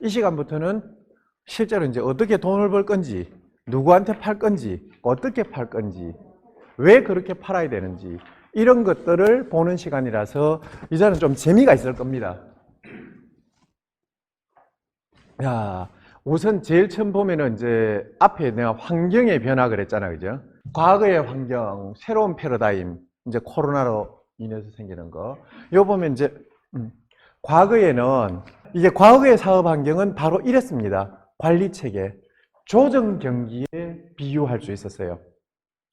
이 시간부터는 실제로 이제 어떻게 돈을 벌 건지, 누구한테 팔 건지, 어떻게 팔 건지, 왜 그렇게 팔아야 되는지, 이런 것들을 보는 시간이라서 이제는 좀 재미가 있을 겁니다. 야, 우선 제일 처음 보면은 이제 앞에 내가 환경의 변화 그랬잖아, 그죠? 과거의 환경, 새로운 패러다임, 이제 코로나로 인해서 생기는 거. 요 보면 이제 과거에는 이게 과거의 사업 환경은 바로 이랬습니다. 관리 체계, 조정 경기에 비유할 수 있었어요.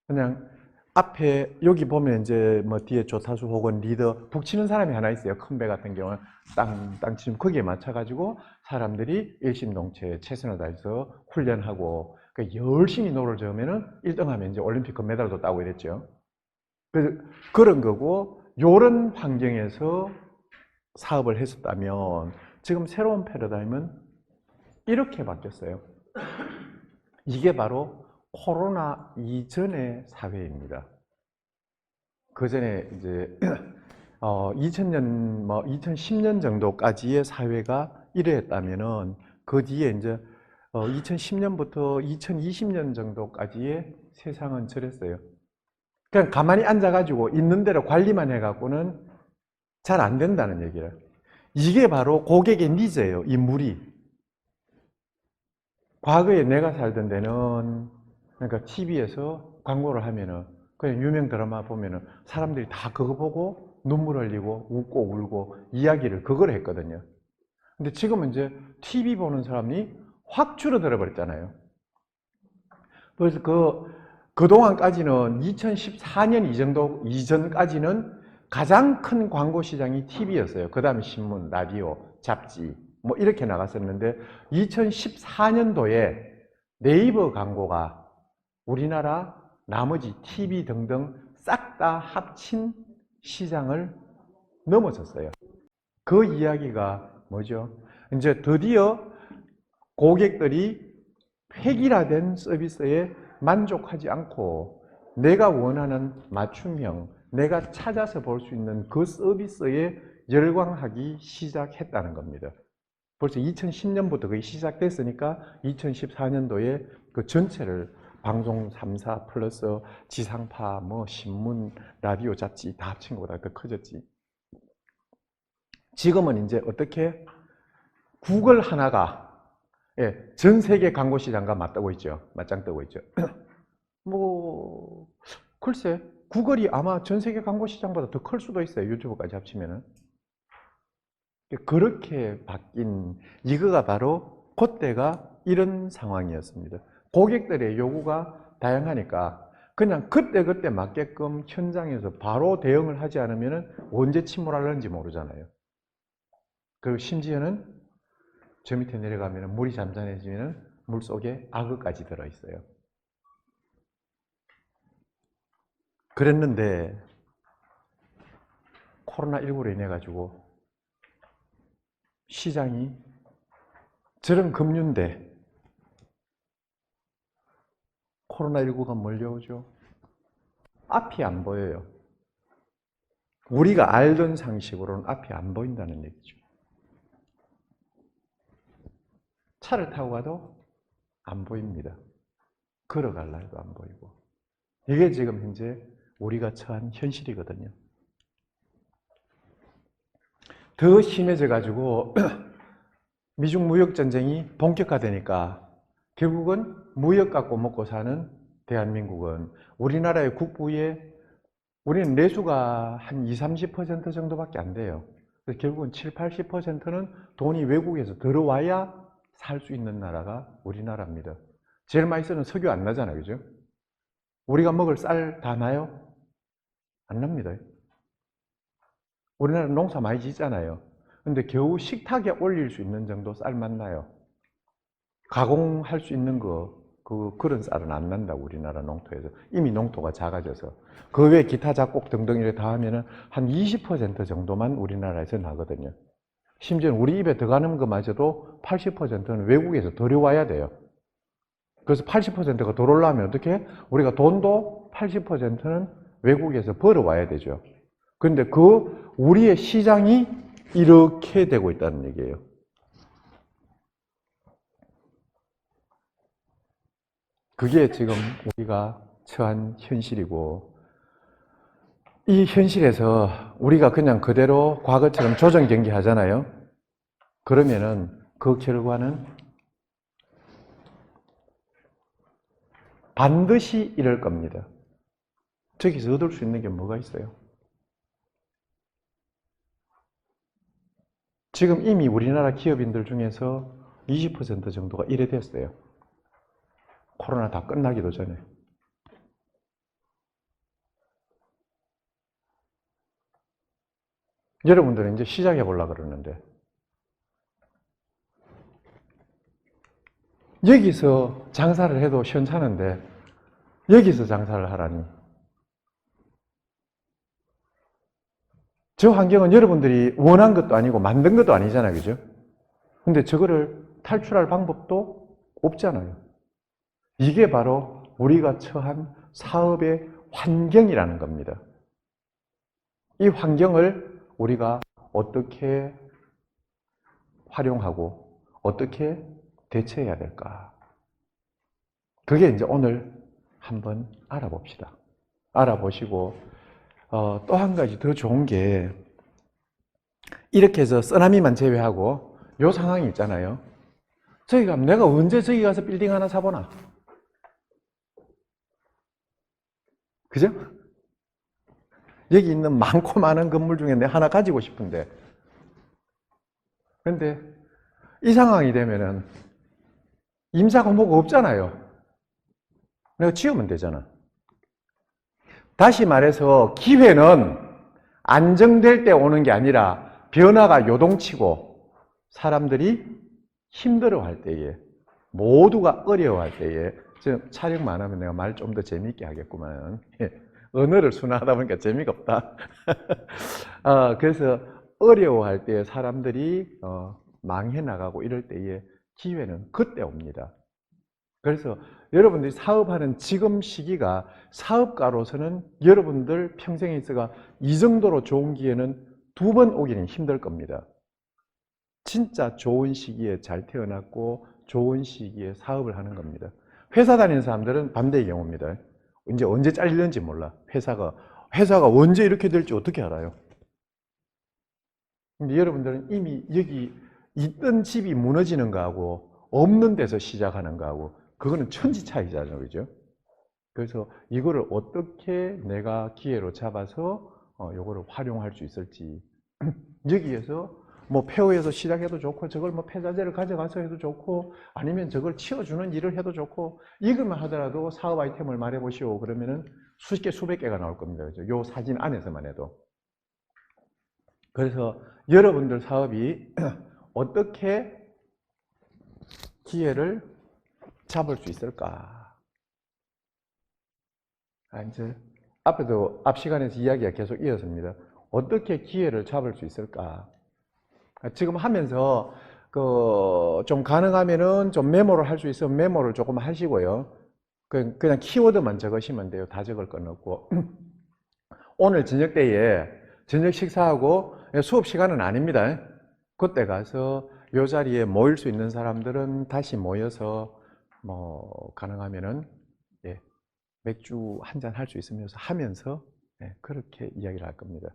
그냥 앞에 여기 보면 이제 뭐 뒤에 조타수 혹은 리더 북치는 사람이 하나 있어요. 큰 배 같은 경우는 땅 치면 거기에 맞춰가지고 사람들이 일심동체에 최선을 다해서 훈련하고 열심히 노를 저으면은 1등하면 이제 올림픽 금메달도 따고 이랬죠. 그래서 그런 거고 요런 환경에서 사업을 했었다면 지금 새로운 패러다임은 이렇게 바뀌었어요. 이게 바로 코로나 이전의 사회입니다. 그 전에 이제 2000년, 2010년 정도까지의 사회가 이랬다면은 그 뒤에 이제 2010년부터 2020년 정도까지의 세상은 저랬어요. 그냥 가만히 앉아가지고 있는 대로 관리만 해갖고는 잘 안 된다는 얘기예요. 이게 바로 고객의 니즈예요, 이 물이. 과거에 내가 살던 데는 그러니까 TV에서 광고를 하면은 그냥 유명 드라마 보면은 사람들이 다 그거 보고 눈물 흘리고 웃고 울고 이야기를 그걸 했거든요. 근데 지금은 이제 TV 보는 사람이 확 줄어들어 버렸잖아요. 그래서 그동안까지는 2014년 이전까지는 가장 큰 광고 시장이 TV였어요. 그 다음에 신문, 라디오, 잡지, 뭐 이렇게 나갔었는데 2014년도에 네이버 광고가 우리나라 나머지 TV 등등 싹 다 합친 시장을 넘어섰어요. 그 이야기가 뭐죠? 이제 드디어 고객들이 획일화된 서비스에 만족하지 않고 내가 원하는 맞춤형, 내가 찾아서 볼 수 있는 그 서비스에 열광하기 시작했다는 겁니다. 벌써 2010년부터 그게 시작됐으니까 2014년도에 그 전체를 방송 3사 플러스 지상파, 뭐 신문, 라디오, 잡지 다 합친 것보다 더 커졌지. 지금은 이제 어떻게 구글 하나가 전 세계 광고 시장과 맞다고 있죠. 맞짱 뜨고 있죠. 뭐 글쎄 구글이 아마 전 세계 광고 시장보다 더 클 수도 있어요. 유튜브까지 합치면은. 그렇게 바뀐 이거가 바로 그때가 이런 상황이었습니다. 고객들의 요구가 다양하니까 그냥 그때그때 맞게끔 현장에서 바로 대응을 하지 않으면 언제 침몰하는지 모르잖아요. 그리고 심지어는 저 밑에 내려가면 물이 잠잠해지면 물 속에 악어까지 들어있어요. 그랬는데 코로나19로 인해 가지고 시장이 저런 금융대 코로나19가 몰려오죠. 앞이 안 보여요. 우리가 알던 상식으로는 앞이 안 보인다는 얘기죠. 차를 타고 가도 안 보입니다. 걸어갈 날도 안 보이고. 이게 지금 현재 우리가 처한 현실이거든요. 더 심해져 가지고 미중 무역 전쟁이 본격화되니까 결국은 무역 갖고 먹고 사는 대한민국은 우리나라의 국부의 우리는 내수가 한 20, 30% 정도밖에 안 돼요. 그래서 결국은 7, 80%는 돈이 외국에서 들어와야 살 수 있는 나라가 우리나라입니다. 제일 많이 쓰는 석유 안 나잖아요. 그죠? 우리가 먹을 쌀 다 나요? 안 납니다. 우리나라 농사 많이 짓잖아요. 근데 겨우 식탁에 올릴 수 있는 정도 쌀만 나요. 가공할 수 있는 그런 쌀은 안 난다고, 우리나라 농토에서. 이미 농토가 작아져서. 그 외에 기타 작곡 등등 이렇게 다 하면은 한 20% 정도만 우리나라에서 나거든요. 심지어 우리 입에 들어가는 것마저도 80%는 외국에서 들여와야 돼요. 그래서 80%가 들어오려면 어떻게? 우리가 돈도 80%는 외국에서 벌어와야 되죠. 그런데 우리의 시장이 이렇게 되고 있다는 얘기예요. 그게 지금 우리가 처한 현실이고, 이 현실에서 우리가 그냥 그대로 과거처럼 조정 경기 하잖아요. 그러면은 그 결과는 반드시 이럴 겁니다. 저기서 얻을 수 있는 게 뭐가 있어요? 지금 이미 우리나라 기업인들 중에서 20% 정도가 이래 됐어요. 코로나 다 끝나기도 전에. 여러분들은 이제 시작해 보려고 그러는데, 여기서 장사를 해도 시원찮은데 여기서 장사를 하라니. 저 환경은 여러분들이 원한 것도 아니고 만든 것도 아니잖아요. 그죠? 근데 저거를 탈출할 방법도 없잖아요. 이게 바로 우리가 처한 사업의 환경이라는 겁니다. 이 환경을 우리가 어떻게 활용하고 어떻게 대처해야 될까? 그게 이제 오늘 한번 알아봅시다. 알아보시고, 또 한 가지 더 좋은 게, 이렇게 해서 쓰나미만 제외하고 요 상황이 있잖아요. 저기 가면 내가 언제 저기 가서 빌딩 하나 사보나? 그죠? 여기 있는 많고 많은 건물 중에 내가 하나 가지고 싶은데, 근데 이 상황이 되면은 임사 공모가 없잖아요. 내가 지으면 되잖아. 다시 말해서 기회는 안정될 때 오는 게 아니라 변화가 요동치고 사람들이 힘들어할 때에, 모두가 어려워할 때에. 지금 촬영만 하면 내가 말 좀 더 재미있게 하겠구만. 언어를 순화하다 보니까 재미가 없다. 그래서 어려워할 때 사람들이 망해 나가고 이럴 때에 기회는 그때 옵니다. 그래서 여러분들이 사업하는 지금 시기가 사업가로서는 여러분들 평생에 있어가 이 정도로 좋은 기회는 두 번 오기는 힘들 겁니다. 진짜 좋은 시기에 잘 태어났고 좋은 시기에 사업을 하는 겁니다. 회사 다니는 사람들은 반대의 경우입니다. 이제 언제 잘리는지 몰라. 회사가 언제 이렇게 될지 어떻게 알아요? 근데 여러분들은 이미 여기 있던 집이 무너지는 거하고 없는 데서 시작하는 거하고 그거는 천지 차이잖아요. 그죠? 그래서 이거를 어떻게 내가 기회로 잡아서 이거를 활용할 수 있을지. 여기에서 뭐 폐허에서 시작해도 좋고 저걸 뭐 폐자재를 가져가서 해도 좋고 아니면 저걸 치워주는 일을 해도 좋고 이것만 하더라도 사업 아이템을 말해 보시오. 그러면은 수십 개 수백 개가 나올 겁니다. 그죠? 요 사진 안에서만 해도. 그래서 여러분들 사업이 어떻게 기회를 잡을 수 있을까? 이제 앞에도 앞 시간에서 이야기가 계속 이어집니다. 어떻게 기회를 잡을 수 있을까? 지금 하면서 좀 가능하면은 좀 메모를 할 수 있으면 메모를 조금 하시고요. 그냥 키워드만 적으시면 돼요. 다 적을 건 없고. 오늘 저녁 때에 저녁 식사하고 수업 시간은 아닙니다. 그때 가서 요 자리에 모일 수 있는 사람들은 다시 모여서 뭐 가능하면은 맥주 한 잔 할 수 있으면서 하면서 그렇게 이야기를 할 겁니다.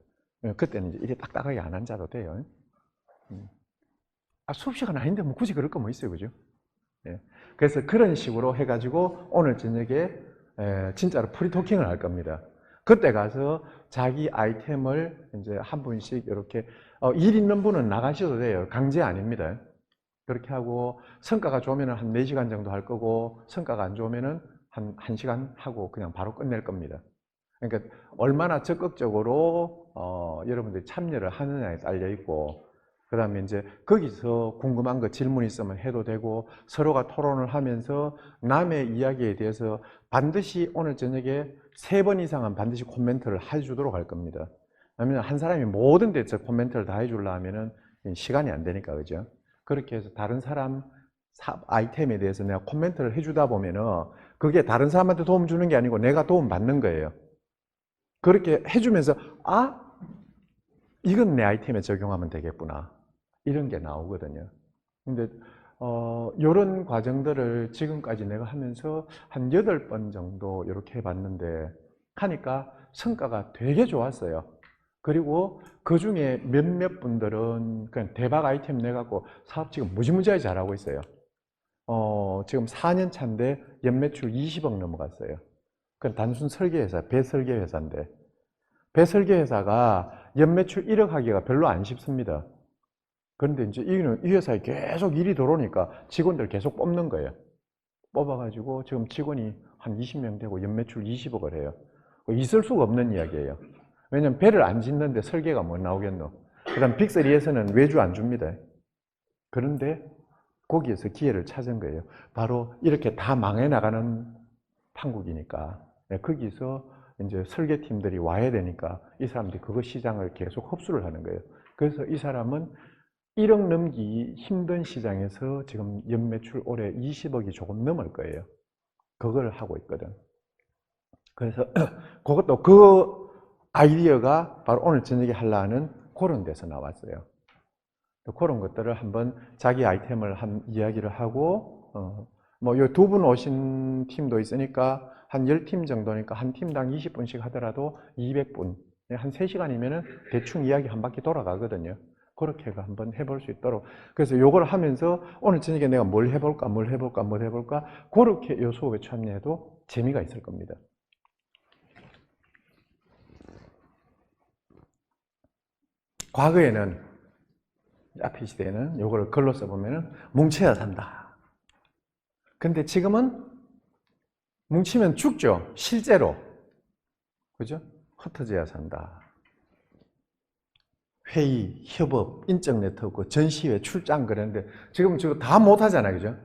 그때는 이제 이게 딱딱하게 안 앉아도 돼요. 수업 시간 아닌데 뭐 굳이 그럴 거 뭐 있어요, 그죠? 그래서 그런 식으로 해가지고 오늘 저녁에 진짜로 프리토킹을 할 겁니다. 그때 가서 자기 아이템을 이제 한 분씩 이렇게 일 있는 분은 나가셔도 돼요. 강제 아닙니다. 그렇게 하고 성과가 좋으면 한 4시간 정도 할 거고 성과가 안 좋으면 한 1시간 하고 그냥 바로 끝낼 겁니다. 그러니까 얼마나 적극적으로 여러분들이 참여를 하느냐에 딸려 있고 그 다음에 이제 거기서 궁금한 거 질문 있으면 해도 되고 서로가 토론을 하면서 남의 이야기에 대해서 반드시 오늘 저녁에 3번 이상은 반드시 코멘트를 해주도록 할 겁니다. 왜냐하면 한 사람이 모든 데서 코멘트를 다 해주려 하면은 시간이 안 되니까, 그죠? 그렇게 해서 다른 사람 아이템에 대해서 내가 코멘트를 해주다 보면은 그게 다른 사람한테 도움 주는 게 아니고 내가 도움 받는 거예요. 그렇게 해주면서 이건 내 아이템에 적용하면 되겠구나. 이런 게 나오거든요. 근데 요런 과정들을 지금까지 내가 하면서 한 8번 정도 이렇게 해봤는데, 하니까 성과가 되게 좋았어요. 그리고 그 중에 몇몇 분들은 그냥 대박 아이템 내갖고 사업 지금 무지무지하게 잘하고 있어요. 지금 4년 차인데 연매출 20억 넘어갔어요. 그 단순 설계회사, 배설계회사인데, 배설계회사가 연매출 1억 하기가 별로 안 쉽습니다. 그런데 이제 이 회사에 계속 일이 들어오니까 직원들 계속 뽑는 거예요. 뽑아가지고 지금 직원이 한 20명 되고 연매출 20억을 해요. 있을 수가 없는 이야기예요. 왜냐면 배를 안 짓는데 설계가 뭐 나오겠노. 그 다음 빅3에서는 외주 안 줍니다. 그런데 거기에서 기회를 찾은 거예요. 바로 이렇게 다 망해 나가는 판국이니까. 거기서 이제 설계팀들이 와야 되니까 이 사람들이 그거 시장을 계속 흡수를 하는 거예요. 그래서 이 사람은 1억 넘기 힘든 시장에서 지금 연매출 올해 20억이 조금 넘을 거예요. 그걸 하고 있거든. 그래서 그것도 그 아이디어가 바로 오늘 저녁에 하려는 그런 데서 나왔어요. 그런 것들을 한번 자기 아이템을 한 이야기를 하고, 뭐 요 2분 오신 팀도 있으니까 한 10팀 정도니까 한 팀당 20분씩 하더라도 200분, 한 3시간이면은 대충 이야기 한 바퀴 돌아가거든요. 그렇게 한번 해볼 수 있도록. 그래서 요걸 하면서 오늘 저녁에 내가 뭘 해볼까, 그렇게 요 수업에 참여해도 재미가 있을 겁니다. 과거에는, 앞에 시대에는 요거를 글로 써보면은 뭉쳐야 산다. 근데 지금은 뭉치면 죽죠. 실제로. 그죠? 흩어져야 산다. 회의, 협업, 인적 네트워크, 전시회, 출장 그랬는데 지금 저거 다 못하잖아요. 그죠?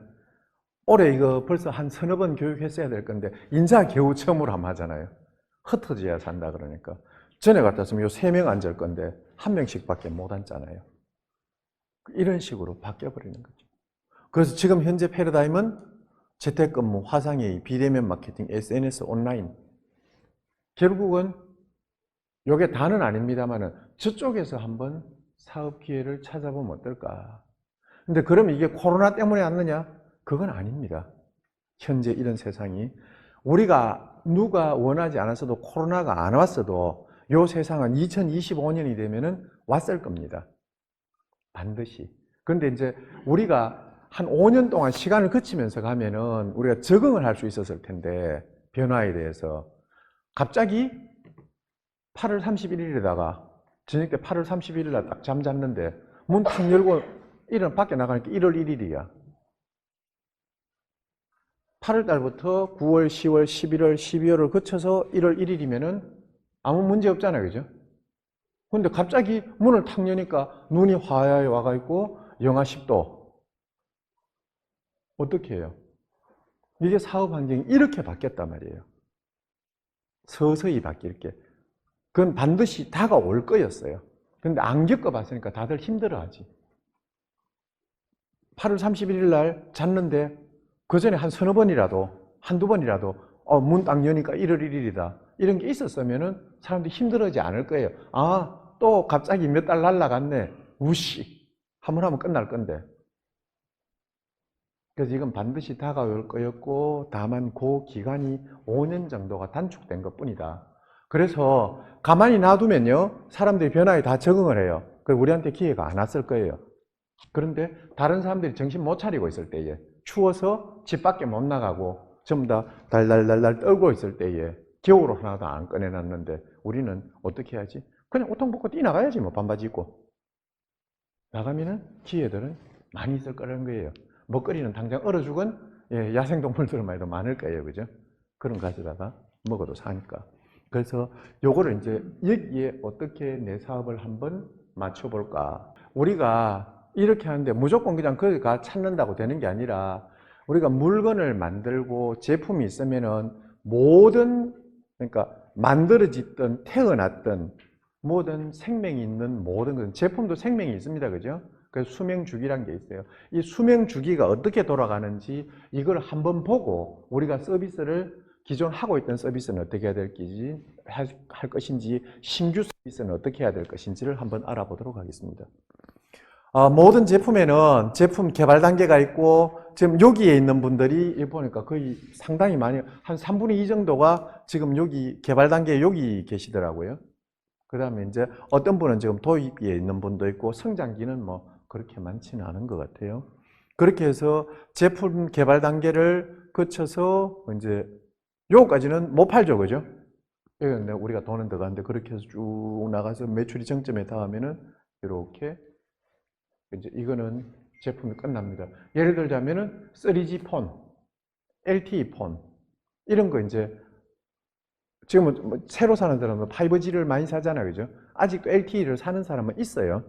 올해 이거 벌써 한 서너 번 교육했어야 될 건데 인사 겨우 처음으로 한번 하잖아요. 흩어져야 산다 그러니까. 전에 같았으면 요 3명 앉을 건데 1명씩밖에 못 앉잖아요. 이런 식으로 바뀌어버리는 거죠. 그래서 지금 현재 패러다임은 재택근무, 화상회의, 비대면 마케팅, SNS, 온라인. 결국은 요게 다는 아닙니다만은 저쪽에서 한번 사업 기회를 찾아보면 어떨까. 근데 그러면 이게 코로나 때문에 왔느냐? 그건 아닙니다. 현재 이런 세상이. 우리가 누가 원하지 않았어도 코로나가 안 왔어도 요 세상은 2025년이 되면은 왔을 겁니다. 반드시. 그런데 이제 우리가 한 5년 동안 시간을 거치면서 가면은 우리가 적응을 할 수 있었을 텐데, 변화에 대해서. 갑자기 8월 31일에다가 저녁 때 8월 31일날 딱 잠 잤는데 문 탁 열고 일은 밖에 나가니까 1월 1일이야. 8월 달부터 9월, 10월, 11월, 12월을 거쳐서 1월 1일이면은 아무 문제 없잖아요. 그죠? 근데 갑자기 문을 탁 여니까 눈이 화야에 와가 있고 영하 10도. 어떻게 해요? 이게 사업 환경이 이렇게 바뀌었단 말이에요. 서서히 바뀔 게. 그건 반드시 다가올 거였어요. 근데 안 겪어봤으니까 다들 힘들어하지. 8월 31일 날 잤는데 그 전에 한 서너 번이라도, 한두 번이라도 문 딱 여니까 1월 1일이다. 이런 게 있었으면은 사람들이 힘들어하지 않을 거예요. 아, 또 갑자기 몇 달 날라갔네. 우씨. 한번 하면 끝날 건데. 그래서 이건 반드시 다가올 거였고, 다만 그 기간이 5년 정도가 단축된 것 뿐이다. 그래서 가만히 놔두면요, 사람들이 변화에 다 적응을 해요. 그래서 우리한테 기회가 안 왔을 거예요. 그런데 다른 사람들이 정신 못 차리고 있을 때에, 추워서 집 밖에 못 나가고 전부 다 달달달달 떨고 있을 때에 겨울옷 하나도 안 꺼내놨는데 우리는 어떻게 해야지? 그냥 옷통 벗고 뛰나가야지 뭐, 반바지 입고. 나가면은 기회들은 많이 있을 거라는 거예요. 먹거리는 당장 얼어 죽은 야생동물들만 해도 많을 거예요. 그죠? 그런 거 가져다가 먹어도 사니까. 그래서 요거를 이제 여기에 어떻게 내 사업을 한번 맞춰볼까. 우리가 이렇게 하는데 무조건 그냥 거기가 찾는다고 되는 게 아니라, 우리가 물건을 만들고 제품이 있으면은 모든, 그러니까 만들어지든 태어났든 모든 생명이 있는 모든 것, 제품도 생명이 있습니다. 그죠? 그래서 수명 주기란 게 있어요. 이 수명 주기가 어떻게 돌아가는지 이걸 한번 보고 우리가 서비스를, 기존 하고 있던 서비스는 어떻게 해야 할 것인지, 신규 서비스는 어떻게 해야 될 것인지를 한번 알아보도록 하겠습니다. 모든 제품에는 제품 개발 단계가 있고, 지금 여기에 있는 분들이 보니까 거의 상당히 많이, 한 3분의 2 정도가 지금 여기 개발 단계에 여기 계시더라고요. 그 다음에 이제 어떤 분은 지금 도입기에 있는 분도 있고, 성장기는 뭐 그렇게 많지는 않은 것 같아요. 그렇게 해서 제품 개발 단계를 거쳐서 이제 요거까지는 못 팔죠, 그죠? 이건 우리가 돈은 들어가는데 그렇게 해서 쭉 나가서 매출이 정점에 닿으면은 이렇게 이제 이거는 제품이 끝납니다. 예를 들자면은 3G 폰, LTE 폰 이런 거 이제 지금은 뭐 새로 사는 사람은 5G를 많이 사잖아요, 그죠? 아직도 LTE를 사는 사람은 있어요.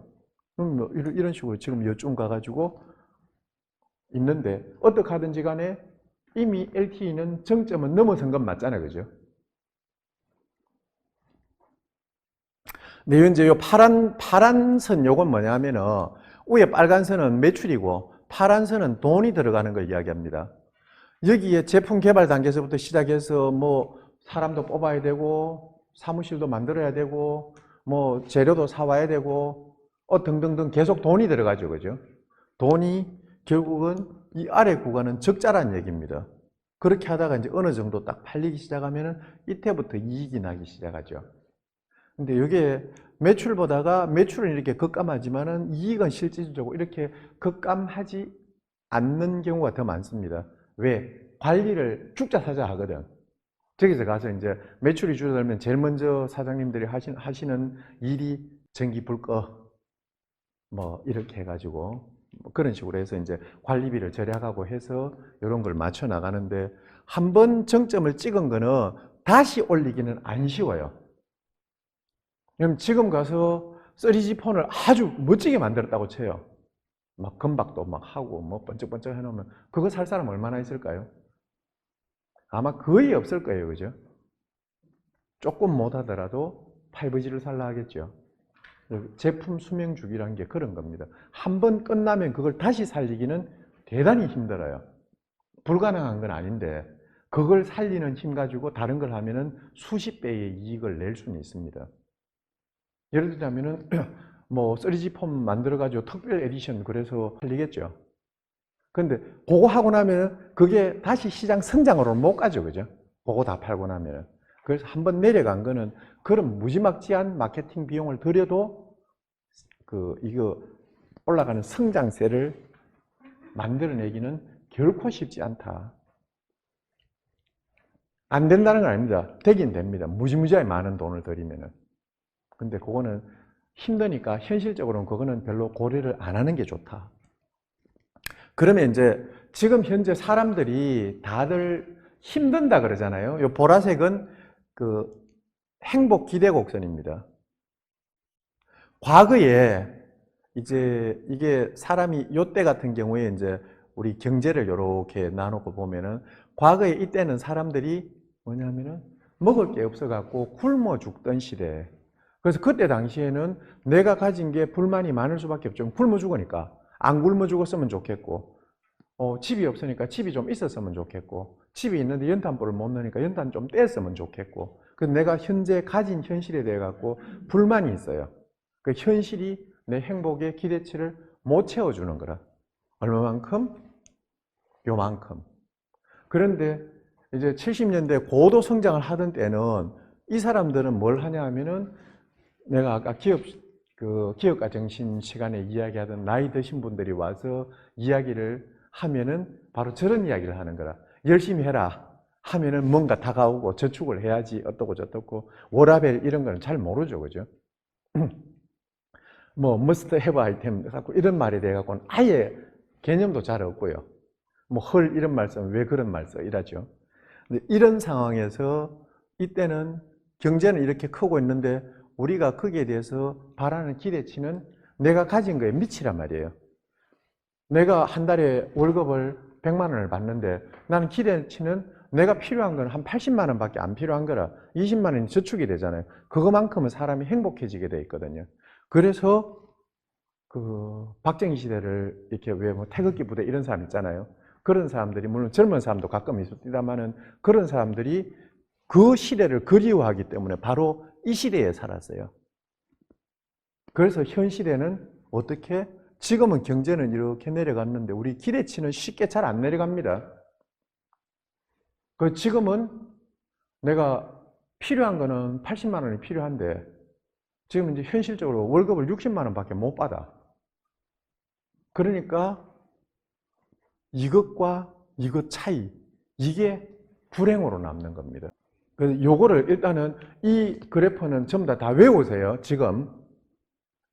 그럼 뭐 이런 식으로 지금 요쯤 가가지고 있는데 어떻게 하든지 간에 이미 LTE는 정점은 넘어선 건 맞잖아요, 그죠? 네, 이제 요 파란 선 요건 뭐냐면은 위에 빨간 선은 매출이고 파란 선은 돈이 들어가는 걸 이야기합니다. 여기에 제품 개발 단계에서부터 시작해서 뭐 사람도 뽑아야 되고 사무실도 만들어야 되고 뭐 재료도 사와야 되고 등등등 계속 돈이 들어가죠. 그죠? 돈이 결국은 이 아래 구간은 적자란 얘기입니다. 그렇게 하다가 이제 어느 정도 딱 팔리기 시작하면은 이때부터 이익이 나기 시작하죠. 근데 이게 매출 보다가 매출은 이렇게 급감하지만은 이익은 실질적으로 이렇게 급감하지 않는 경우가 더 많습니다. 왜? 관리를 죽자 사자 하거든. 저기서 가서 이제 매출이 줄어들면 제일 먼저 사장님들이 하시는 일이 전기 불 꺼. 뭐 이렇게 해가지고 뭐 그런 식으로 해서 이제 관리비를 절약하고 해서 이런 걸 맞춰 나가는데 한 번 정점을 찍은 거는 다시 올리기는 안 쉬워요. 그럼 지금 가서 3G 폰을 아주 멋지게 만들었다고 쳐요. 막 금박도 막 하고 뭐 번쩍번쩍 해놓으면 그거 살 사람 얼마나 있을까요? 아마 거의 없을 거예요, 그죠? 조금 못하더라도 5G를 살라 하겠죠. 제품 수명 주기라는 게 그런 겁니다. 한 번 끝나면 그걸 다시 살리기는 대단히 힘들어요. 불가능한 건 아닌데 그걸 살리는 힘 가지고 다른 걸 하면은 수십 배의 이익을 낼 수는 있습니다. 예를 들자면은 뭐 3G 폰 만들어 가지고 특별 에디션 그래서 팔리겠죠. 근데 그거 하고 나면 그게 다시 시장 성장으로 못 가죠. 그죠? 그거 다 팔고 나면. 그래서 한번 내려간 거는 그런 무지막지한 마케팅 비용을 들여도 이거 올라가는 성장세를 만들어내기는 결코 쉽지 않다. 안 된다는 건 아닙니다. 되긴 됩니다. 무지무지하게 많은 돈을 들이면은. 근데 그거는 힘드니까 현실적으로는 그거는 별로 고려를 안 하는 게 좋다. 그러면 이제 지금 현재 사람들이 다들 힘든다 그러잖아요. 이 보라색은 그 행복 기대 곡선입니다. 과거에 이제 이게 사람이 요때 같은 경우에 이제 우리 경제를 이렇게 나누고 보면은 과거에 이때는 사람들이 뭐냐면은 먹을 게 없어갖고 굶어 죽던 시대. 그래서 그때 당시에는 내가 가진 게 불만이 많을 수밖에 없죠. 굶어 죽으니까. 안 굶어 죽었으면 좋겠고, 집이 없으니까 집이 좀 있었으면 좋겠고, 집이 있는데 연탄불을 못 넣으니까 연탄 좀 뗐으면 좋겠고, 그 내가 현재 가진 현실에 대해 갖고 불만이 있어요. 그 현실이 내 행복의 기대치를 못 채워주는 거라. 얼마만큼? 요만큼. 그런데 이제 70년대 고도 성장을 하던 때는 이 사람들은 뭘 하냐 하면은 내가 아까 기업가 정신 시간에 이야기하던 나이 드신 분들이 와서 이야기를 하면은 바로 저런 이야기를 하는 거라. 열심히 해라 하면은 뭔가 다가오고 저축을 해야지 어떻고 저떻고 워라밸 이런 거는 잘 모르죠. 그죠? 뭐 must have 아이템 갖고 이런 말이 돼 갖고는 아예 개념도 잘 없고요. 뭐 헐 이런 말 쓰면 왜 그런 말 써? 이러죠. 근데 이런 상황에서 이때는 경제는 이렇게 크고 있는데 우리가 거기에 대해서 바라는 기대치는 내가 가진 거에 미치란 말이에요. 내가 한 달에 월급을 100만 원을 받는데 나는 기대치는 내가 필요한 건 한 80만 원밖에 안 필요한 거라 20만 원이 저축이 되잖아요. 그거만큼은 사람이 행복해지게 돼 있거든요. 그래서 박정희 시대를 이렇게 왜 뭐 태극기 부대 이런 사람 있잖아요. 그런 사람들이 물론 젊은 사람도 가끔 있습니다만은 그런 사람들이 그 시대를 그리워하기 때문에 바로 이 시대에 살았어요. 그래서 현 시대는 어떻게 지금은 경제는 이렇게 내려갔는데 우리 기대치는 쉽게 잘 안 내려갑니다. 지금은 내가 필요한 거는 80만 원이 필요한데 지금 이제 현실적으로 월급을 60만 원밖에 못 받아. 그러니까 이것과 이것 차이, 이게 불행으로 남는 겁니다. 그래서 요거를 일단은 이 그래프는 전부 다 외우세요. 지금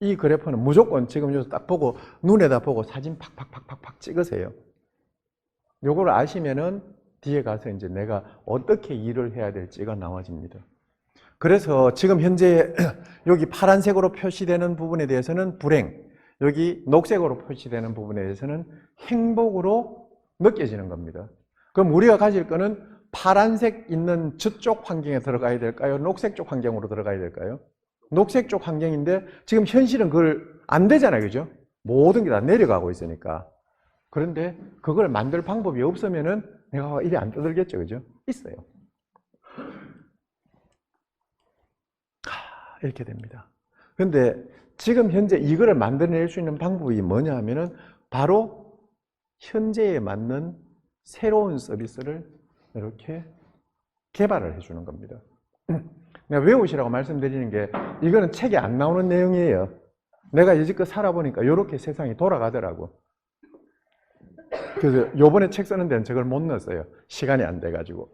이 그래프는 무조건 지금 여기서 딱 보고 눈에다 보고 사진 팍팍팍팍팍 찍으세요. 요거를 아시면은 뒤에 가서 이제 내가 어떻게 일을 해야 될지가 나와집니다. 그래서 지금 현재 여기 파란색으로 표시되는 부분에 대해서는 불행, 여기 녹색으로 표시되는 부분에 대해서는 행복으로 느껴지는 겁니다. 그럼 우리가 가질 거는 파란색 있는 저쪽 환경에 들어가야 될까요? 녹색 쪽 환경으로 들어가야 될까요? 녹색 쪽 환경인데 지금 현실은 그걸 안 되잖아요. 그죠? 모든 게 다 내려가고 있으니까. 그런데 그걸 만들 방법이 없으면은 내가 이리 안 떠들겠죠. 그죠? 있어요. 이렇게 됩니다. 그런데 지금 현재 이거를 만들어낼 수 있는 방법이 뭐냐 하면은 바로 현재에 맞는 새로운 서비스를 이렇게 개발을 해주는 겁니다. 내가 외우시라고 말씀드리는 게 이거는 책에 안 나오는 내용이에요. 내가 여지껏 살아보니까 이렇게 세상이 돌아가더라고. 그래서 요번에 책 쓰는 데는 저걸 못 넣었어요. 시간이 안 돼가지고.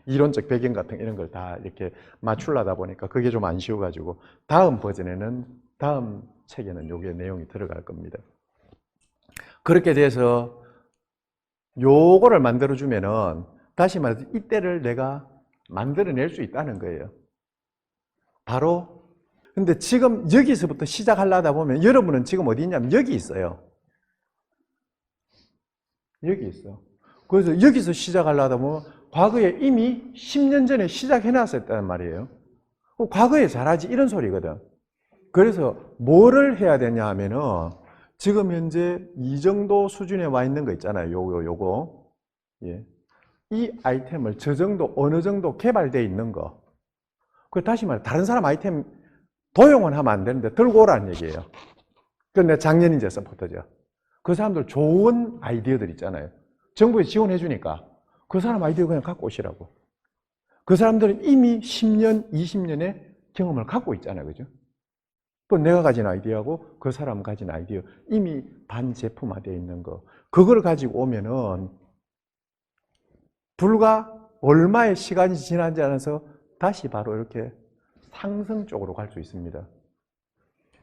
이론적 배경 같은 이런 걸 다 이렇게 맞추려다 보니까 그게 좀 안 쉬워가지고 다음 버전에는, 다음 책에는 요게 내용이 들어갈 겁니다. 그렇게 돼서 요거를 만들어주면은 다시 말해서 이때를 내가 만들어낼 수 있다는 거예요. 바로 근데 지금 여기서부터 시작하려다 보면 여러분은 지금 어디 있냐면 여기 있어요. 여기 있어. 그래서 여기서 시작하려다 보면 과거에 이미 10년 전에 시작해놨었단 말이에요. 과거에 잘하지 이런 소리거든. 그래서 뭐를 해야 되냐 하면은 지금 현재 이 정도 수준에 와 있는 거 있잖아요. 요거. 예. 이 아이템을 저 정도 어느 정도 개발되어 있는 거. 그 다시 말해 다른 사람 아이템 도용은 하면 안 되는데 들고 오라는 얘기예요. 그런데 작년 이제 서포터죠. 그 사람들 좋은 아이디어들 있잖아요. 정부에서 지원해 주니까 그 사람 아이디어 그냥 갖고 오시라고. 그 사람들은 이미 10년, 20년의 경험을 갖고 있잖아요. 그죠? 또 내가 가진 아이디어하고 그 사람 가진 아이디어 이미 반제품화되어 있는 거. 그걸 가지고 오면은 불과 얼마의 시간이 지나지 않아서 다시 바로 이렇게 상승 쪽으로 갈 수 있습니다.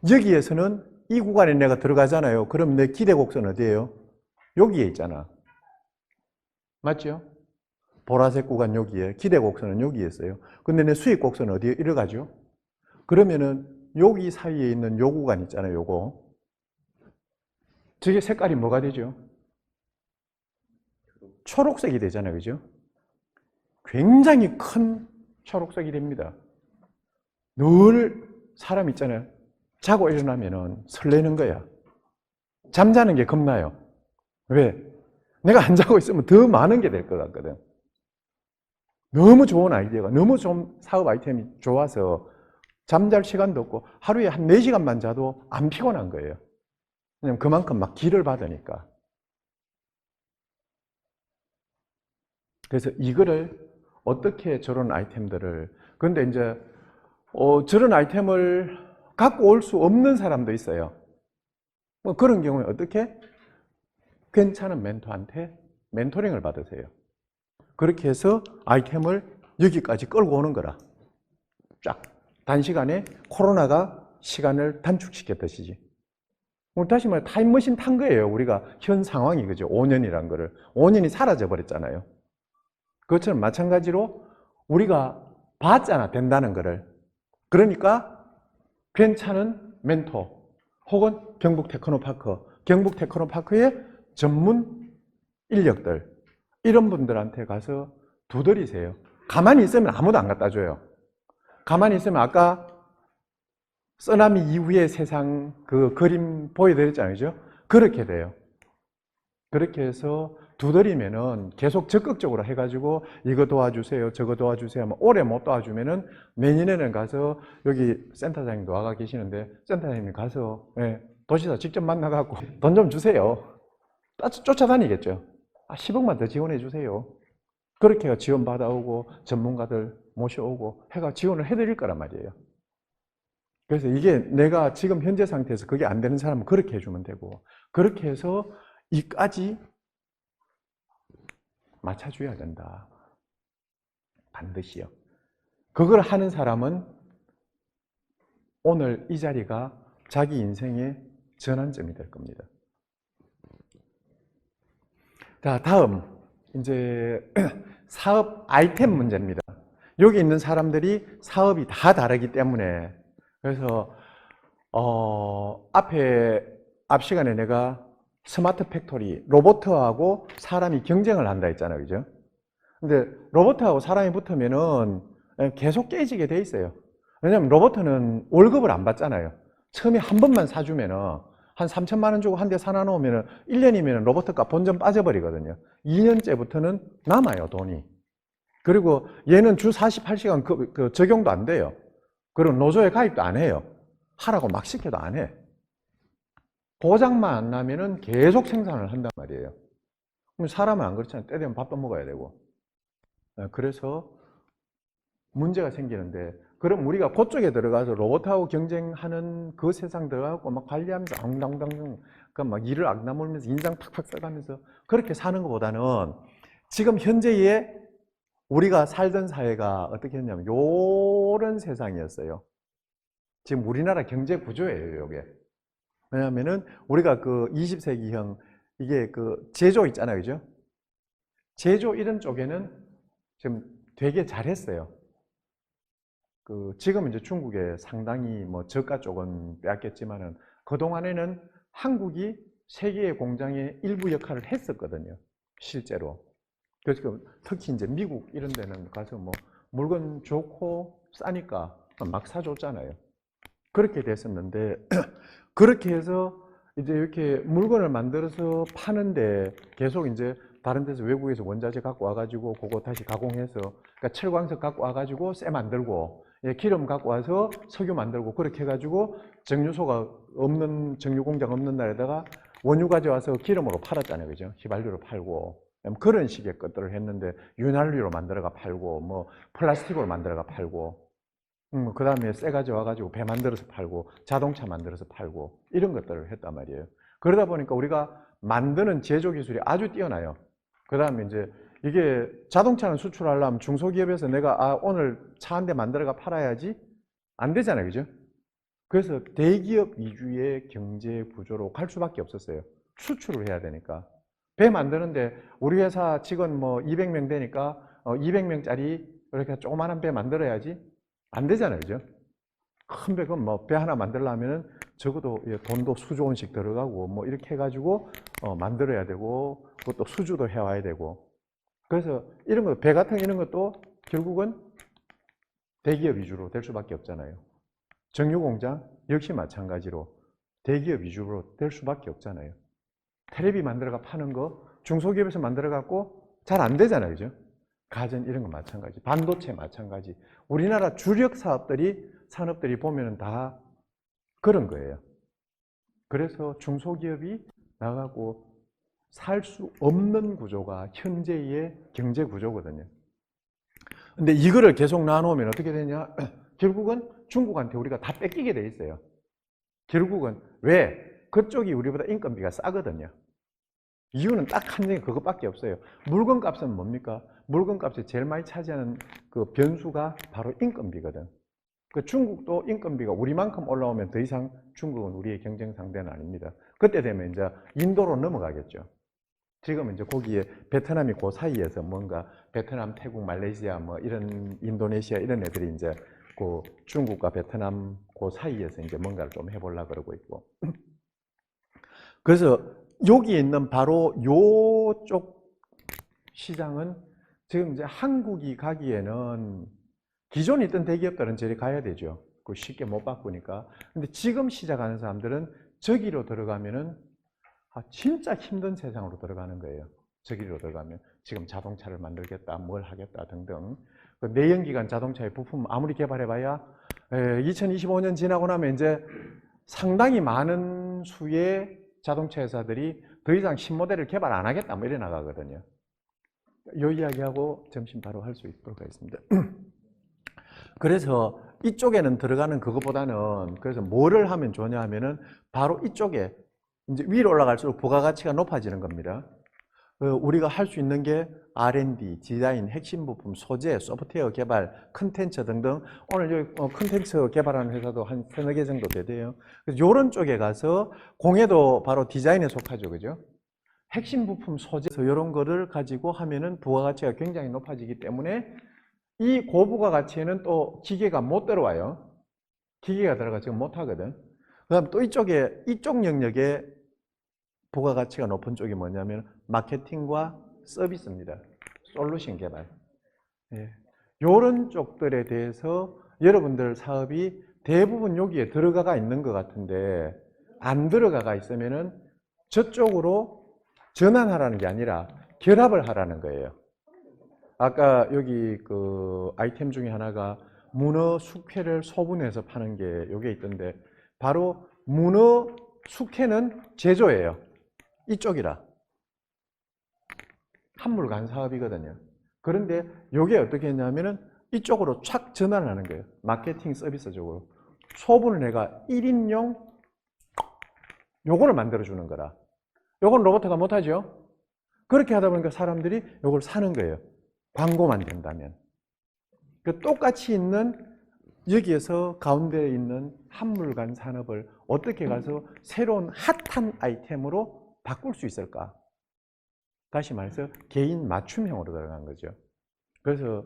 여기에서는 이 구간에 내가 들어가잖아요. 그럼 내 기대 곡선 어디예요? 여기에 있잖아. 맞죠? 보라색 구간 여기에, 기대 곡선은 여기에 있어요. 근데 내 수익 곡선은 어디에 이래가죠? 그러면은 여기 사이에 있는 요 구간 있잖아요. 요거. 저게 색깔이 뭐가 되죠? 초록색이 되잖아요. 그죠? 굉장히 큰 초록색이 됩니다. 늘 사람 있잖아요. 자고 일어나면은 설레는 거야. 잠자는 게 겁나요. 왜? 내가 안 자고 있으면 더 많은 게 될 것 같거든. 너무 좋은 아이디어가, 너무 좀 사업 아이템이 좋아서 잠잘 시간도 없고 하루에 한 4시간만 자도 안 피곤한 거예요. 왜냐면 그만큼 막 기를 받으니까. 그래서 이거를 어떻게 저런 아이템들을, 그런데 이제 저런 아이템을 갖고 올 수 없는 사람도 있어요. 뭐 그런 경우에 어떻게? 괜찮은 멘토한테 멘토링을 받으세요. 그렇게 해서 아이템을 여기까지 끌고 오는 거라. 쫙. 단시간에 코로나가 시간을 단축시켰듯이. 다시 말해 타임머신 탄 거예요. 우리가 현 상황이 그죠. 5년이란 거를. 5년이 사라져 버렸잖아요. 그것처럼 마찬가지로 우리가 봤잖아. 된다는 거를. 그러니까 괜찮은 멘토 혹은 경북 테크노파크, 경북 테크노파크의 전문 인력들 이런 분들한테 가서 두드리세요. 가만히 있으면 아무도 안 갖다 줘요. 가만히 있으면 아까 쓰나미 이후의 세상 그 그림 보여드렸잖아요. 그죠? 그렇게 돼요. 그렇게 해서 두드리면은 계속 적극적으로 해가지고 이거 도와주세요, 저거 도와주세요 하면 올해 못 도와주면은 내년에는 가서 여기 센터장님도 와가 계시는데 센터장님이 가서 도지사 직접 만나갖고 돈 좀 주세요. 쫓아다니겠죠. 10억만 더 지원해 주세요. 그렇게 해서 지원 받아오고 전문가들 모셔오고 해가 지원을 해드릴 거란 말이에요. 그래서 이게 내가 지금 현재 상태에서 그게 안 되는 사람은 그렇게 해주면 되고, 그렇게 해서 이까지 맞춰줘야 된다. 반드시요. 그걸 하는 사람은 오늘 이 자리가 자기 인생의 전환점이 될 겁니다. 자, 다음 이제 사업 아이템 문제입니다. 여기 있는 사람들이 사업이 다 다르기 때문에, 그래서 앞 시간에 내가 스마트 팩토리, 로봇하고 사람이 경쟁을 한다 했잖아요. 그죠? 근데 로봇하고 사람이 붙으면은 계속 깨지게 돼 있어요. 왜냐면 로봇은 월급을 안 받잖아요. 처음에 한 번만 사주면은 한 3천만 원 주고 한 대 사놔 놓으면은 1년이면 로봇값 본전 빠져버리거든요. 2년째부터는 남아요, 돈이. 그리고 얘는 주 48시간 그 적용도 안 돼요. 그리고 노조에 가입도 안 해요. 하라고 막 시켜도 안 해. 고장만 안 나면은 계속 생산을 한단 말이에요. 그럼 사람은 안 그렇잖아요. 때 되면 밥도 먹어야 되고. 그래서 문제가 생기는데, 그럼 우리가 그쪽에 들어가서 로봇하고 경쟁하는 그 세상 들어가고 막 관리하면서 앙당당 막 일을 악나물면서 인상 팍팍 써가면서 그렇게 사는 것보다는 지금 현재의 우리가 살던 사회가 어떻게 했냐면 요런 세상이었어요. 지금 우리나라 경제 구조예요, 이게. 왜냐하면은 우리가 그 20세기형 이게 그 제조 있잖아요, 그죠? 제조 이런 쪽에는 지금 되게 잘했어요. 지금 이제 중국에 상당히 뭐 저가 쪽은 빼앗겼지만은 그동안에는 한국이 세계의 공장의 일부 역할을 했었거든요, 실제로. 그래서 특히 이제 미국 이런 데는 가서 뭐 물건 좋고 싸니까 막 사줬잖아요. 그렇게 됐었는데 그렇게 해서 이제 이렇게 물건을 만들어서 파는데 계속 이제 다른 데서 외국에서 원자재 갖고 와가지고 그거 다시 가공해서, 그러니까 철광석 갖고 와가지고 쇠 만들고 기름 갖고 와서 석유 만들고 그렇게 해가지고 정유소가 없는, 정유 공장 없는 날에다가 원유 가져와서 기름으로 팔았잖아요, 그죠? 휘발유로 팔고 그런 식의 것들을 했는데, 윤활유로 만들어가 팔고 뭐 플라스틱으로 만들어가 팔고, 그 다음에 쇠 가져와가지고 배 만들어서 팔고 자동차 만들어서 팔고 이런 것들을 했단 말이에요. 그러다 보니까 우리가 만드는 제조 기술이 아주 뛰어나요. 그 다음에 이제 이게 자동차는 수출하려면 중소기업에서 내가 오늘 차 한 대 만들어가 팔아야지 안 되잖아요, 그죠? 그래서 대기업 위주의 경제 구조로 갈 수밖에 없었어요. 수출을 해야 되니까. 배 만드는데 우리 회사 직원 뭐 200명 되니까 200명짜리 이렇게 조그마한 배 만들어야지 안 되잖아요, 그죠? 큰 배, 그럼 뭐 배 하나 만들려면은 적어도 돈도 수조 원씩 들어가고 뭐 이렇게 해가지고 만들어야 되고, 그것도 수주도 해와야 되고. 그래서 이런 거, 배 같은 이런 것도 결국은 대기업 위주로 될 수밖에 없잖아요. 정유공장 역시 마찬가지로 대기업 위주로 될 수밖에 없잖아요. 테레비 만들어가 파는 거 중소기업에서 만들어갖고 잘 안 되잖아요, 그죠? 가전 이런 거 마찬가지, 반도체 마찬가지. 우리나라 주력 사업들이, 산업들이 보면은 다 그런 거예요. 그래서 중소기업이 나가고 살 수 없는 구조가 현재의 경제 구조거든요. 근데 이거를 계속 나누면 어떻게 되냐? 결국은 중국한테 우리가 다 뺏기게 돼 있어요. 결국은 왜? 그쪽이 우리보다 인건비가 싸거든요. 이유는 딱 한 가지 그것밖에 없어요. 물건 값은 뭡니까? 물건 값이 제일 많이 차지하는 그 변수가 바로 인건비거든. 그 중국도 인건비가 우리만큼 올라오면 더 이상 중국은 우리의 경쟁 상대는 아닙니다. 그때 되면 이제 인도로 넘어가겠죠. 지금 이제 거기에 베트남이 그 사이에서 뭔가 베트남, 태국, 말레이시아 뭐 이런 인도네시아 이런 애들이 이제 그 중국과 베트남 그 사이에서 이제 뭔가를 좀 해보려고 그러고 있고. 그래서 여기 있는 바로 요쪽 시장은 지금 이제 한국이 가기에는 기존에 있던 대기업들은 저리 가야 되죠. 그 쉽게 못 바꾸니까. 근데 지금 시작하는 사람들은 저기로 들어가면은 진짜 힘든 세상으로 들어가는 거예요. 저기로 들어가면 지금 자동차를 만들겠다, 뭘 하겠다 등등. 그 내연기관 자동차의 부품 아무리 개발해봐야 2025년 지나고 나면 이제 상당히 많은 상당수의 자동차 회사들이 더 이상 신모델을 개발 안 하겠다 뭐 이래 나가거든요. 이 이야기하고 점심 바로 할 수 있도록 하겠습니다. 그래서 이쪽에는 들어가는 그것보다는 그래서 뭐를 하면 좋냐 하면은 바로 이쪽에 이제 위로 올라갈수록 부가가치가 높아지는 겁니다. 우리가 할 수 있는 게 R&D, 디자인, 핵심 부품, 소재, 소프트웨어 개발, 컨텐츠 등등. 오늘 여기 컨텐츠 개발하는 회사도 한 3-4개 정도 되대요. 그래서 이런 쪽에 가서 공예도 바로 디자인에 속하죠. 그죠? 핵심 부품, 소재, 이런 거를 가지고 하면은 부가가치가 굉장히 높아지기 때문에 이 고부가가치에는 또 기계가 못 들어와요. 기계가 들어가 지금 못 하거든. 그 다음 또 이쪽에, 이쪽 영역에 부가가치가 높은 쪽이 뭐냐면 마케팅과 서비스입니다. 솔루션 개발. 예. 이런 쪽들에 대해서 여러분들 사업이 대부분 여기에 들어가 있는 것 같은데 안 들어가 있으면은 저쪽으로 전환하라는 게 아니라 결합을 하라는 거예요. 아까 여기 그 아이템 중에 하나가 문어 숙회를 소분해서 파는 게 여기에 있던데 바로 문어 숙회는 제조예요. 이쪽이라. 한물간 사업이거든요. 그런데 이게 어떻게 했냐면은 이쪽으로 촥 전환하는 거예요. 마케팅 서비스 쪽으로. 소분을 내가 1인용 요거를 만들어주는 거라. 요건 로봇가 못하죠? 그렇게 하다 보니까 사람들이 요걸 사는 거예요. 광고만 된다면. 똑같이 있는 여기에서 가운데에 있는 한물간 산업을 어떻게 가서 새로운 핫한 아이템으로 바꿀 수 있을까? 다시 말해서 개인 맞춤형으로 들어간 거죠. 그래서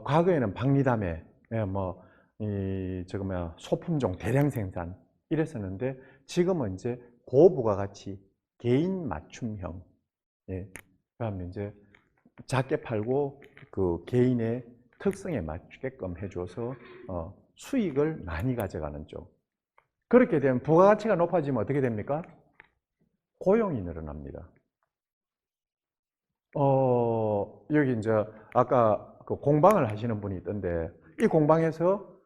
과거에는 박리담회, 소품종 대량 생산 이랬었는데 지금은 이제 고부가가치 개인 맞춤형. 예. 그다음에 이제 작게 팔고 그 개인의 특성에 맞게끔 해줘서 수익을 많이 가져가는 쪽. 그렇게 되면 부가가치가 높아지면 어떻게 됩니까? 고용이 늘어납니다. 여기 이제 아까 그 공방을 하시는 분이 있던데 이 공방에서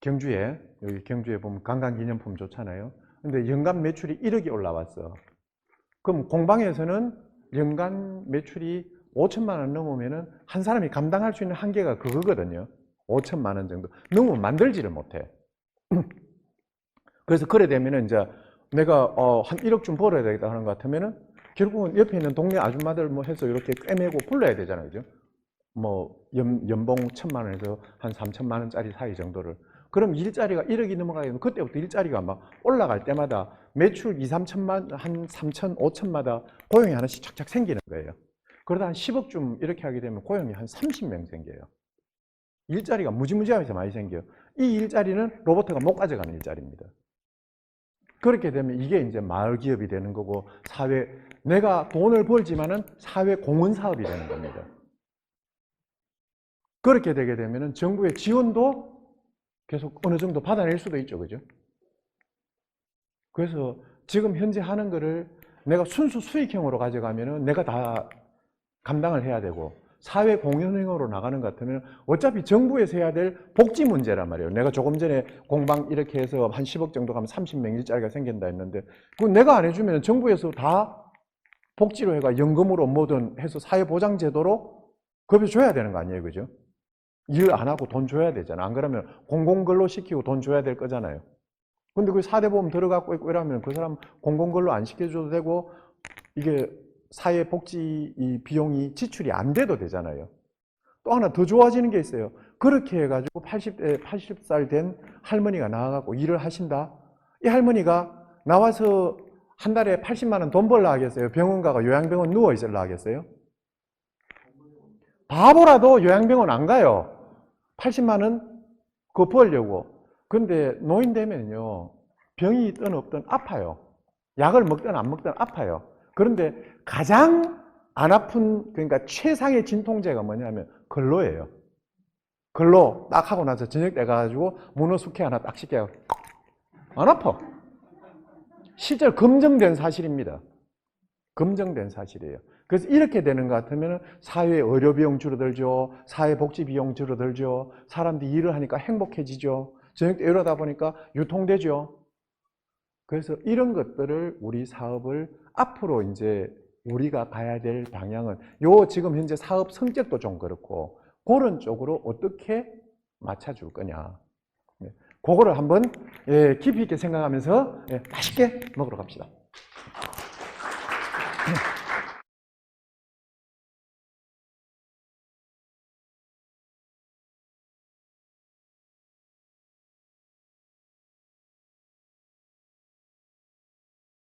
경주에 여기 경주에 보면 관광기념품 좋잖아요. 근데 연간 매출이 1억이 올라왔어. 그럼 공방에서는 연간 매출이 5천만 원 넘으면은 한 사람이 감당할 수 있는 한계가 그거거든요. 5천만 원 정도. 넘으면 만들지를 못해. 그래서 그래 되면은 이제 내가 한 1억 좀 벌어야 되겠다 하는 것 같으면은 결국은 옆에 있는 동네 아줌마들 뭐 해서 이렇게 꿰매고 불러야 되잖아요. 그죠? 뭐 연봉 1,000만 원에서 한 3천만 원짜리 사이 정도를. 그럼 일자리가 1억이 넘어가게 되면 그때부터 일자리가 막 올라갈 때마다 매출 2, 3천만, 한 3천, 5천마다 고용이 하나씩 착착 생기는 거예요. 그러다 한 10억쯤 이렇게 하게 되면 고용이 한 30명 생겨요. 일자리가 무지무지하면서 많이 생겨요. 이 일자리는 로봇가 못 가져가는 일자리입니다. 그렇게 되면 이게 이제 마을 기업이 되는 거고 내가 돈을 벌지만은 사회 공헌 사업이 되는 겁니다. 그렇게 되게 되면은 정부의 지원도 계속 어느 정도 받아낼 수도 있죠. 그죠? 그래서 지금 현재 하는 거를 내가 순수 수익형으로 가져가면은 내가 다 감당을 해야 되고 사회 공헌형으로 나가는 것 같으면 어차피 정부에서 해야 될 복지 문제란 말이에요. 내가 조금 전에 공방 이렇게 해서 한 10억 정도 가면 30명 일자리가 생긴다 했는데 그건 내가 안 해주면 정부에서 다 복지로 해가 연금으로 뭐든 해서 사회보장제도로 급여줘야 되는 거 아니에요. 그죠? 일 안 하고 돈 줘야 되잖아. 안 그러면 공공근로 시키고 돈 줘야 될 거잖아요. 근데 그 4대 보험 들어가고 있고 이러면 그 사람 공공근로 안 시켜줘도 되고 이게 사회복지 이 비용이 지출이 안 돼도 되잖아요. 또 하나 더 좋아지는 게 있어요. 그렇게 해가지고 80살 된 할머니가 나와갖고 일을 하신다. 이 할머니가 나와서 한 달에 80만 원 돈 벌라 하겠어요? 병원 가가 요양병원 누워 있으려 하겠어요? 바보라도 요양병원 안 가요. 80만 원 그거 벌려고. 근데 노인 되면요. 병이 있든 없든 아파요. 약을 먹든 안 먹든 아파요. 그런데 가장 안 아픈 그러니까 최상의 진통제가 뭐냐면 근로예요. 근로 딱 하고 나서 저녁 때 가가지고 문어 숙회 하나 딱 시켜요. 안 아파. 실제로 검증된 사실입니다. 검증된 사실이에요. 그래서 이렇게 되는 것 같으면 사회 의료비용 줄어들죠. 사회복지비용 줄어들죠. 사람들이 일을 하니까 행복해지죠. 저녁 때 이러다 보니까 유통되죠. 그래서 이런 것들을 우리 사업을 앞으로 이제 우리가 가야 될 방향은 요 지금 현재 사업 성격도 좀 그렇고 그런 쪽으로 어떻게 맞춰줄 거냐. 그거를 한번 깊이 있게 생각하면서 맛있게 먹으러 갑시다.